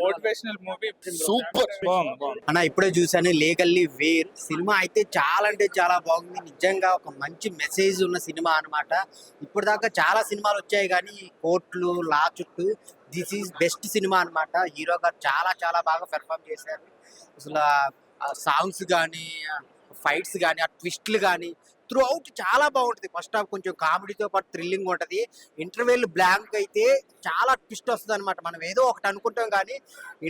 Motivational movie super బాగుంది. అన్న ఇప్పుడే చూసాను లీగల్లీ వేర్ సినిమా అయితే చాలా అంటే చాలా బాగుంది. నిజంగా ఒక మంచి మెసేజ్ ఉన్న సినిమా అన్నమాట. ఇప్పుడు దాకా చాలా సినిమాలు వచ్చాయి కానీ ఈ కోర్టులు లా చుట్టూ దిస్ ఈజ్ బెస్ట్ సినిమా అన్నమాట. హీరో గారు చాలా చాలా బాగా పెర్ఫామ్ చేశారు. అసలు సాంగ్స్ కానీ ఫైట్స్ కానీ ఆ ట్విస్ట్లు కానీ త్రూ అవుట్ చాలా బాగుంటుంది. ఫస్ట్ హాఫ్ కొంచెం కామెడీతో పాటు థ్రిల్లింగ్ ఉంటుంది. ఇంటర్వెల్ బ్లాంక్ అయితే చాలా ట్విస్ట్ వస్తుంది అనమాట. మనం ఏదో ఒకటి అనుకుంటాం కానీ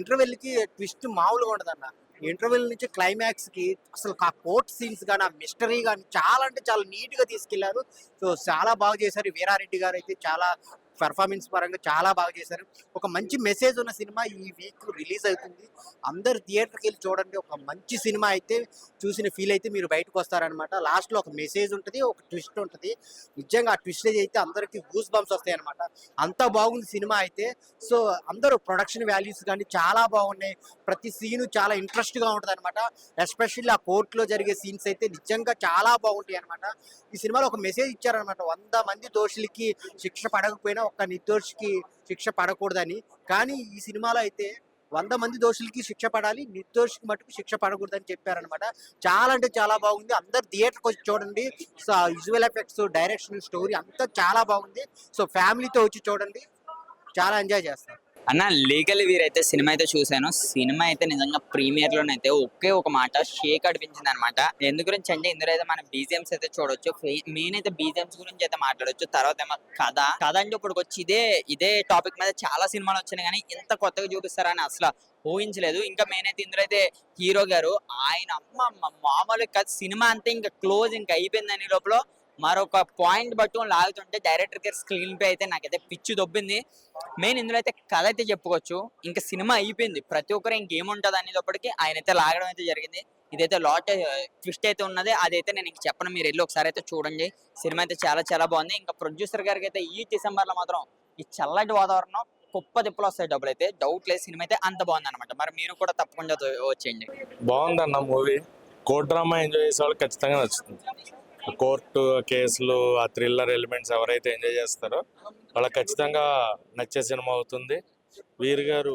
ఇంటర్వెల్కి ట్విస్ట్ మామూలుగా ఉండదు అన్న. ఇంటర్వెల్ నుంచి క్లైమాక్స్ కి అసలు ఆ కోర్ట్ సీన్స్ కానీ ఆ మిస్టరీ కానీ చాలా అంటే చాలా నీట్ గా తీసుకెళ్లారు. సో చాలా బాగా చేశారు. వీరారెడ్డి గారు అయితే చాలా పెర్ఫార్మెన్స్ పరంగా చాలా బాగా చేశారు. ఒక మంచి మెసేజ్ ఉన్న సినిమా ఈ వీక్ రిలీజ్ అవుతుంది. అందరు థియేటర్కి వెళ్ళి చూడండి. ఒక మంచి సినిమా అయితే చూసిన ఫీల్ అయితే మీరు బయటకు వస్తారనమాట. లాస్ట్లో ఒక మెసేజ్ ఉంటుంది, ఒక ట్విస్ట్ ఉంటుంది. నిజంగా ఆ ట్విస్ట్ అయితే అందరికి గూస్ బంప్స్ వస్తాయి అనమాట. అంత బాగుంది సినిమా అయితే. సో అందరూ ప్రొడక్షన్ వాల్యూస్ కానీ చాలా బాగున్నాయి. ప్రతి సీను చాలా ఇంట్రెస్ట్గా ఉంటుంది అనమాట. ఎస్పెషల్లీ ఆ కోర్టులో జరిగే సీన్స్ అయితే నిజంగా చాలా బాగుంటాయి అనమాట. ఈ సినిమాలో ఒక మెసేజ్ ఇచ్చారనమాట. 100 మంది దోషులకి శిక్ష పడకపోయినా ఒక్క నిర్దోషికి శిక్ష పడకూడదని. కానీ ఈ సినిమాలో అయితే 100 మంది దోషులకి శిక్ష పడాలి, నిర్దోషికి మటుకు శిక్ష పడకూడదని చెప్పారనమాట. చాలా అంటే చాలా బాగుంది. అందరు థియేటర్కి వచ్చి చూడండి. So visual effects, direction, story అంతా చాలా బాగుంది. సో ఫ్యామిలీతో వచ్చి చూడండి, చాలా ఎంజాయ్ చేస్తారు. అన్న లీగల్ వీర్ అయితే సినిమా అయితే చూశాను. సినిమా అయితే నిజంగా ప్రీమియర్ లోనైతే ఒకే ఒక మాట షేక్ అనిపించింది అనమాట. ఎందు గురించి అంటే ఇందులో అయితే మన బీజిఎంస్ అయితే చూడొచ్చు. మెయిన్ అయితే బీజిఎంస్ గురించి అయితే మాట్లాడొచ్చు. తర్వాత ఏమో కథ అంటే ఇప్పుడు వచ్చి ఇదే టాపిక్ మీద చాలా సినిమాలు వచ్చినాయి కానీ ఇంత కొత్తగా చూపిస్తారని అసలు ఊహించలేదు. ఇంకా మెయిన్ అయితే ఇందులో అయితే హీరో గారు ఆయన అమ్మ మామూలు కథ సినిమా అంతే ఇంకా క్లోజ్ ఇంకా అయిపోయిందని లోపల మరొక పాయింట్ పట్టుకొని లాగుతుంటే డైరెక్టర్ గారి స్క్రీన్ పే అయితే నాకైతే పిచ్చి దొబ్బింది. మెయిన్ ఇందులో అయితే కథ అయితే చెప్పుకోవచ్చు. ఇంకా సినిమా అయిపోయింది, ప్రతి ఒక్కరు ఇంకేముంటది అనేటప్పటికి ఆయన అయితే లాగడం అయితే జరిగింది. ఇదైతే లాట్ ట్విస్ట్ అయితే ఉన్నది, అదైతే నేను ఇంక చెప్పను, మీరు వెళ్ళి ఒకసారి అయితే చూడండి. సినిమా అయితే చాలా చాలా బాగుంది. ఇంకా ప్రొడ్యూసర్ గారికి అయితే ఈ డిసెంబర్ లో మాత్రం ఈ చల్లటి వాతావరణం గొప్ప తిప్పులు వస్తాయి, డబ్బులు అయితే డౌట్ లేదు. సినిమా అయితే అంత బాగుంది అనమాట. మరి మీరు కూడా తప్పకుండా వచ్చేయండి. బాగుందన్న మూవీ. కోర్ట్ డ్రామా ఎంజాయ్ చేసే వాళ్ళు ఖచ్చితంగా నచ్చుతుంది. కోర్టు కేసులు, ఆ థ్రిల్లర్ ఎలిమెంట్స్ ఎవరైతే ఎంజాయ్ చేస్తారో వాళ్ళకి ఖచ్చితంగా నచ్చే సినిమా అవుతుంది. వీర్ గారు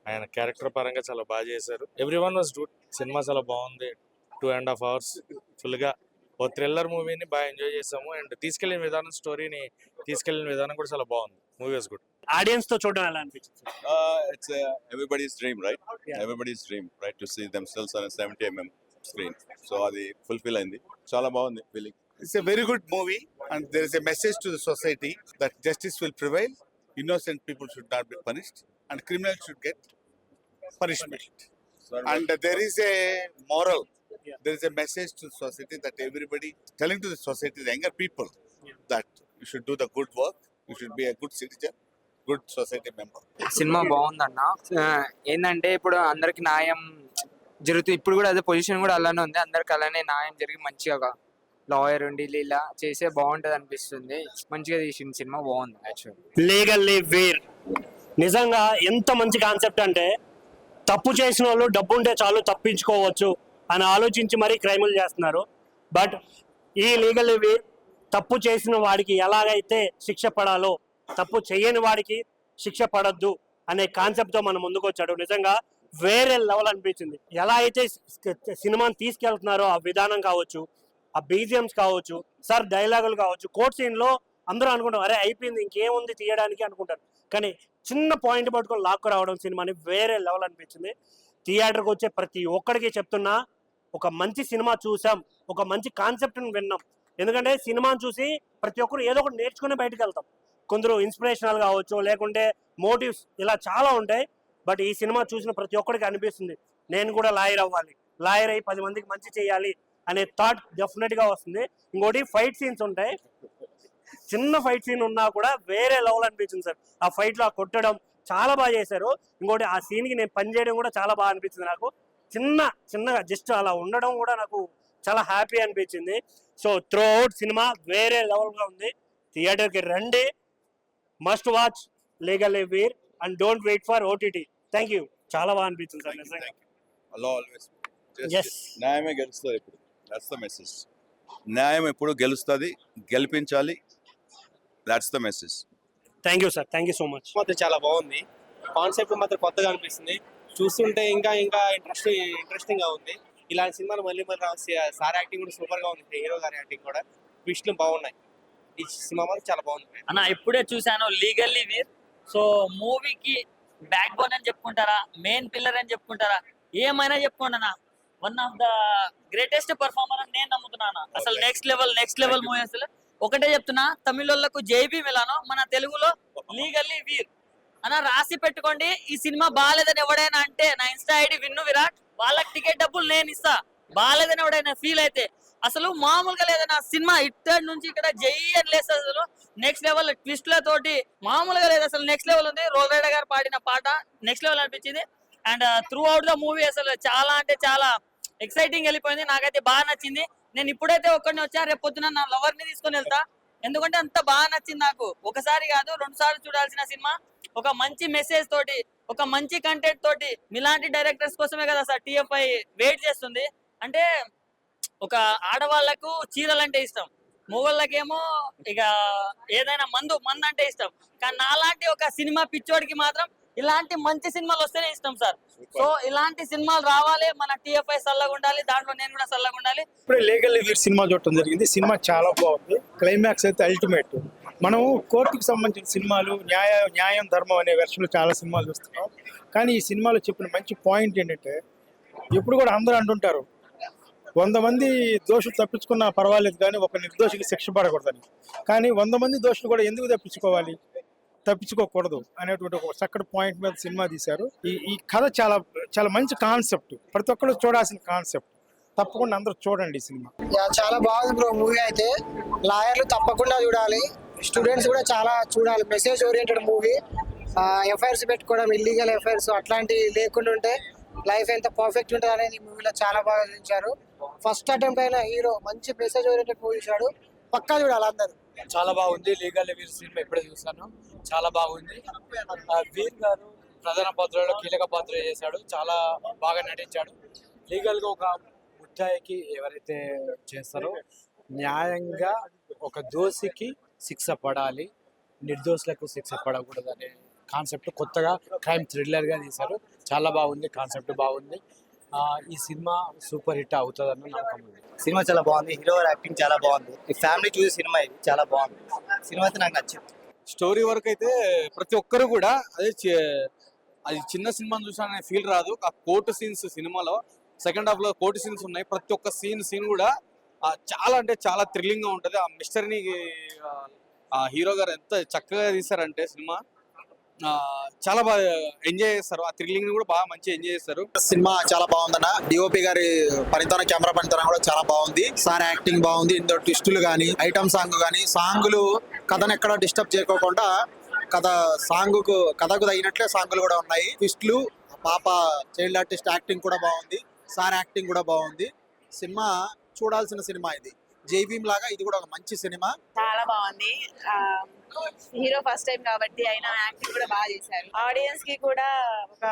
ఆయన క్యారెక్టర్ పరంగా చాలా బాగా చేశారు. Every one was good. Cinema చాలా బాగుంది. 2.5 hours ఫుల్గా ఓ థ్రిల్లర్ మూవీని బాగా ఎంజాయ్ చేసాము. అండ్ తీసుకెళ్లిన విధానం, స్టోరీని తీసుకెళ్లిన విధానం కూడా చాలా బాగుంది. Movie was good. ఆడియన్స్ తో చూడడం ఎలా అనిపించింది? It's everybody's dream, right? Yeah. Everybody's dream, right? To see themselves on a 70 mm screen. So అది fulfill అయింది. చాలా బాగుంది feeling. It's a very good movie, and there is a message to the society that justice will prevail. Innocent people should not be punished, and criminals should get punishment. And there is a moral. There is a message to the society that everybody telling to the society, the younger people, that you should do the good work. You should be a good citizen, good society member. Cinema బాగుందన్న. ఏంటంటే ఇప్పుడు అందరికి న్యాయం జరుగుతుంది. ఇప్పుడు కూడా అదే position కూడా అలానే ఉంది. అందరికి అలానే న్యాయం జరిగి మంచిగా లాయర్ ఉండి ఇలా చేసే బాగుంటది అనిపిస్తుంది. మంచిగా తీసిన సినిమా బాగుంది. యాక్చువల్లీ లీగల్లీ వీర్ నిజంగా ఎంత మంచి కాన్సెప్ట్ అంటే, తప్పు చేసిన వాళ్ళు డబ్బు ఉంటే చాలు తప్పించుకోవచ్చు అని ఆలోచించి మరీ క్రైములు చేస్తున్నారు. బట్ ఈ లీగల్లీ వీర్ తప్పు చేసిన వాడికి ఎలాగైతే శిక్ష పడాలో తప్పు చేయని వాడికి శిక్ష పడద్దు అనే కాన్సెప్ట్ తో మనం ముందుకు వచ్చాడు. నిజంగా వేరే లెవెల్ అనిపించింది. ఎలా అయితే సినిమాని తీసుకెళ్తున్నారో ఆ విధానం కావచ్చు, ఆ బీజిఎంస్ కావచ్చు, సార్ డైలాగులు కావచ్చు, కోర్ట్ సీన్ లో అందరూ అనుకుంటారు అరే అయిపోయింది ఇంకేముంది తీయడానికి అనుకుంటారు. కానీ చిన్న పాయింట్ పట్టుకొని లాక్కు రావడం సినిమాని వేరే లెవెల్ అనిపించింది. థియేటర్కి వచ్చే ప్రతి ఒక్కడికి చెప్తున్నా, ఒక మంచి సినిమా చూసాం, ఒక మంచి కాన్సెప్ట్ని విన్నాం. ఎందుకంటే సినిమాని చూసి ప్రతి ఒక్కరు ఏదో ఒకటి నేర్చుకుని బయటకు వెళ్తాం. కొందరు ఇన్స్పిరేషనల్ కావచ్చు, లేకుంటే మోటివ్స్, ఇలా చాలా ఉంటాయి. బట్ ఈ సినిమా చూసిన ప్రతి ఒక్కరికి అనిపిస్తుంది నేను కూడా లాయర్ అవ్వాలి, లాయర్ అయ్యి 10 మందికి మంచి చేయాలి అనే థాట్ డెఫినెట్ గా వస్తుంది. ఇంకోటి ఫైట్ సీన్స్ ఉంటాయి. చిన్న ఫైట్ సీన్ ఉన్నా కూడా వేరే లెవెల్ అనిపించింది సార్. ఆ ఫైట్ లో కొట్టడం చాలా బాగా చేశారు. ఇంకోటి ఆ సీన్ కి నేను పని చేయడం కూడా చాలా బాగా అనిపించింది నాకు. చిన్నగా జస్ట్ అలా ఉండడం కూడా నాకు చాలా హ్యాపీ అనిపించింది. సో త్రూ అవుట్ సినిమా వేరే లెవెల్ గా ఉంది. థియేటర్ కి రండి, must watch Legally Veer and don't wait for OTT. Thank you. చాలా బాగా అనిపించింది సార్ నిజంగా. న్యాయమే గెలుస్తుంది ఇప్పుడు. That's the message. న్యాయం ఎప్పుడు గెలుస్తుంది, గెలిపించాలి. That's the message. Thank you sir. Thank you so much. చాలా బాగుంది. కాన్సెప్ట్ మాత్రం కొత్తగా అనిపిస్తుంది. చూస్తుంటే ఇంకా ఇంకా ఇంట్రెస్టింగ్ గా ఉంది. ఇలాంటి సినిమాలు మళ్ళీ మళ్ళీ రాసి సార్ యాక్టింగ్ కూడా సూపర్ గా ఉంది. హీరో గారి యాక్టింగ్ కూడా ట్విస్ట్లు బాగున్నాయి. ఈ సినిమా మాత్రం చాలా బాగుంది. అన్న ఇప్పుడే చూశాను లీగల్లీ వీర్. సో మూవీకి బ్యాక్ బోన్ అని చెప్పుకుంటారా, మెయిన్ పిల్లర్ అని చెప్పుకుంటారా, ఏమైనా చెప్పుకోండి అన్న. One of the greatest performer అని నేను నమ్ముతున్నాను. అసలు నెక్స్ట్ లెవెల్ మూవీ. అసలు ఒకటే చెప్తున్నా, తమిళోళ్ళకు జైబీ మిలానో, మన తెలుగులో లీగల్లీ వీర్ అన్న రాసి పెట్టుకోండి. ఈ సినిమా బాగాలేదని ఎవడైనా అంటే నా ఇన్స్టా ఐడి విన్ను విరాట్, వాళ్ళకి టికెట్ డబ్బులు నేను ఇస్తా. బాగాలేదని ఎవడైనా ఫీల్ అయితే అసలు మామూలుగా లేదన్న సినిమా. ఇక్కడి నుంచి ఇక్కడ జై అని లేస్తే అసలు నెక్స్ట్ లెవెల్ ట్విస్ట్ల తోటి మామూలుగా లేదు. అసలు నెక్స్ట్ లెవెల్ ఉంది. రోల్ రైడర్ గారు పాడిన పాట నెక్స్ట్ లెవెల్ అనిపించింది. And through out the movie అసలు చాలా అంటే చాలా ఎక్సైటింగ్ వెళ్ళిపోయింది. నాకైతే బాగా నచ్చింది. నేను ఇప్పుడైతే ఒక్కడిని వచ్చా, రేపు పొద్దున నా లవర్ ని తీసుకొని వెళ్తా. ఎందుకంటే అంత బాగా నచ్చింది నాకు. ఒకసారి కాదు 2 సార్లు చూడాల్సిన సినిమా. ఒక మంచి మెసేజ్ తోటి, ఒక మంచి కంటెంట్ తోటి, మీలాంటి డైరెక్టర్స్ కోసమే కదా సార్ TFI వెయిట్ చేస్తుంది. అంటే ఒక ఆడవాళ్లకు చీరలు అంటే ఇష్టం, మొగోళ్ళకేమో ఇక ఏదైనా మందు అంటే ఇష్టం. కానీ నాలాంటి ఒక సినిమా పిచ్చోడికి మాత్రం ఇలాంటి మంచి సినిమాలు వస్తేనే ఇష్టం సార్. సో ఇలాంటి సినిమాలు రావాలి, మన TFI చల్లగా ఉండాలి, దాంట్లో నేను కూడా చల్లగా ఉండాలి. ఇప్పుడే లీగల్లీ వీర్ సినిమా చూడటం జరిగింది. సినిమా చాలా బాగుంది. క్లైమాక్స్ అయితే అల్టిమేట్. మనం కోర్టుకు సంబంధించిన సినిమాలు, న్యాయం ధర్మం అనే వెర్షన్లో చాలా సినిమాలు చూస్తున్నాం. కానీ ఈ సినిమాలో చెప్పిన మంచి పాయింట్ ఏంటంటే, ఎప్పుడు కూడా అందరూ అంటుంటారు 100 మంది దోషులు తప్పించుకున్నా పర్వాలేదు కానీ ఒక నిర్దోషికి శిక్ష పడకూడదని. కానీ 100 మంది దోషులు కూడా ఎందుకు తప్పించుకోకూడదు అనేటువంటి ఒక చక్కటి పాయింట్ మీద సినిమా తీశారు. ఈ కథ చాలా చాలా మంచి కాన్సెప్ట్, ప్రతి ఒక్కరు చూడాల్సిన కాన్సెప్ట్. తప్పకుండా అందరూ చూడండి ఈ సినిమా. చాలా బాగుంది బ్రో మూవీ అయితే. లాయర్లు తప్పకుండా చూడాలి, స్టూడెంట్స్ కూడా చాలా చూడాలి. Message oriented movie. ఎఫ్ఐఆర్స్ పెట్టుకోవడం, ఇల్లీగల్ ఎఫ్ఐఆర్స్ అట్లాంటివి లేకుండా ఉంటే లైఫ్ ఎంత పర్ఫెక్ట్ ఉంటుంది అనేది ఈ మూవీలో చాలా బాగా చూపించారు. ఫస్ట్ అటెంప్ట్ అయిన హీరో మంచి మెసేజ్ ఓరియంటెడ్ మూవీ ఇచ్చాడు. పక్కా చూడాలి అందరూ. చాలా బాగుంది. లీగల్ వీర్ సినిమా ఇప్పుడే చూసాను, చాలా బాగుంది. వీర్ గారు ప్రధాన పాత్రలో కీలక పాత్ర చేశాడు, చాలా బాగా నటించాడు. లీగల్ గా ఒక ముద్దాయికి ఎవరైతే చేస్తారో న్యాయంగా ఒక దోషికి శిక్ష పడాలి, నిర్దోషులకు శిక్ష పడకూడదు అనే కాన్సెప్ట్ కొత్తగా క్రైమ్ థ్రిల్లర్ గా తీశారు. చాలా బాగుంది, కాన్సెప్ట్ బాగుంది. ఈ సినిమా సూపర్ హిట్ అవుతుందన్న నమ్మకం ఉంది. సినిమా చాలా బాగుంది. హీరో యాక్టింగ్ చాలా బాగుంది. ఈ ఫ్యామిలీ చూసే సినిమా ఇది చాలా బాగుంది. సినిమా అయితే నాకు నచ్చింది. స్టోరీ వరకు అయితే ప్రతి ఒక్కరు కూడా అది చిన్న సినిమాని చూసానే ఫీల్ రాదు. ఆ కోర్టు సీన్స్ సినిమాలో సెకండ్ హాఫ్ లో కోర్టు సీన్స్ ఉన్నాయి. ప్రతి ఒక్క సీన్ కూడా చాలా అంటే చాలా థ్రిల్లింగ్ గా ఉంటది. ఆ మిస్టరీని హీరో గారు ఎంత చక్కగా తీశారంటే సినిమా చాలా బాగా ఎంజాయ్ చేస్తారు. ఆ థ్రిల్లింగ్ ని కూడా బాగా మంచిగా ఎంజాయ్ చేస్తారు. సినిమా చాలా బాగుందన్న. డిఓపి గారి పనితనం, కెమెరా పనితనం కూడా చాలా బాగుంది. సార్ యాక్టింగ్ బాగుంది. ఇందులో ట్విస్టులు కానీ, ఐటమ్ సాంగ్ కానీ, సాంగులు కథను ఎక్కడ డిస్టర్బ్ చేయకోకుండా కథకు తగినట్లే సాంగులు కూడా ఉన్నాయి. ట్విస్టులు, పాప చైల్డ్ ఆర్టిస్ట్ యాక్టింగ్ కూడా బాగుంది. సార్ యాక్టింగ్ కూడా బాగుంది. సినిమా చూడాల్సిన సినిమా ఇది. జైభీమ్ లాగా ఇది కూడా ఒక మంచి సినిమా. చాలా బాగుంది. హీరో ఫస్ట్ టైం కాబట్టి ఆయన యాక్టింగ్ కూడా బాగా చేశారు. ఆడియన్స్ కి కూడా ఒక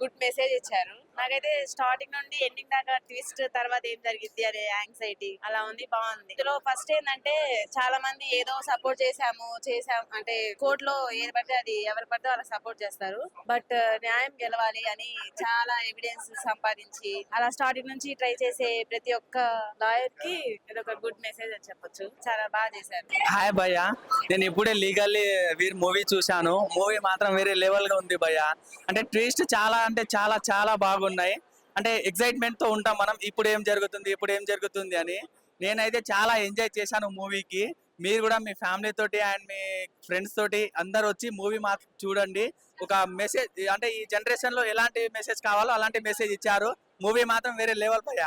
గుడ్ మెసేజ్ ఇచ్చారు. నాకైతే స్టార్టింగ్ నుండి ఎండింగ్ దాకా ట్విస్ట్ తర్వాత ఏం జరిగింది అనే యాంగ్జైటీ అలా ఉంది. బాగుంది. ఇందులో ఫస్ట్ ఏంటంటే చాలా మంది ఏదో సపోర్ట్ చేసాం అంటే కోర్టులో ఏది పడితే అది ఎవరు పడితే వాళ్ళకి సపోర్ట్ చేస్తారు. బట్ న్యాయం గెలవాలి అని చాలా ఎవిడెన్స్ సంపాదించి అలా స్టార్టింగ్ నుంచి ట్రై చేసే ప్రతి ఒక్క లాయర్ కి ఇదొక గుడ్ మెసేజ్ అని చెప్పొచ్చు. చాలా బాగా చేశారు. హాయ్ భయ్య, నేను ఇప్పుడే లీగల్లీ వీర్ మూవీ చూశాను. మూవీ మాత్రం వేరే లెవెల్ గా ఉంది భయ్య. అంటే ట్విస్ట్ చాలా అంటే చాలా చాలా బాగున్నాయి. అంటే ఎక్సైట్మెంట్ తో ఉంటాం మనం, ఇప్పుడు ఏం జరుగుతుంది అని. నేనైతే చాలా ఎంజాయ్ చేశాను మూవీకి. మీరు కూడా మీ ఫ్యామిలీ తోటి అండ్ మీ ఫ్రెండ్స్ తోటి అందరు వచ్చి మూవీ మాత్రం చూడండి. ఒక మెసేజ్ అంటే ఈ జనరేషన్ లో ఎలాంటి మెసేజ్ కావాలో అలాంటి మెసేజ్ ఇచ్చారు. మూవీ మాత్రం వేరే లెవెల్ భయ్య.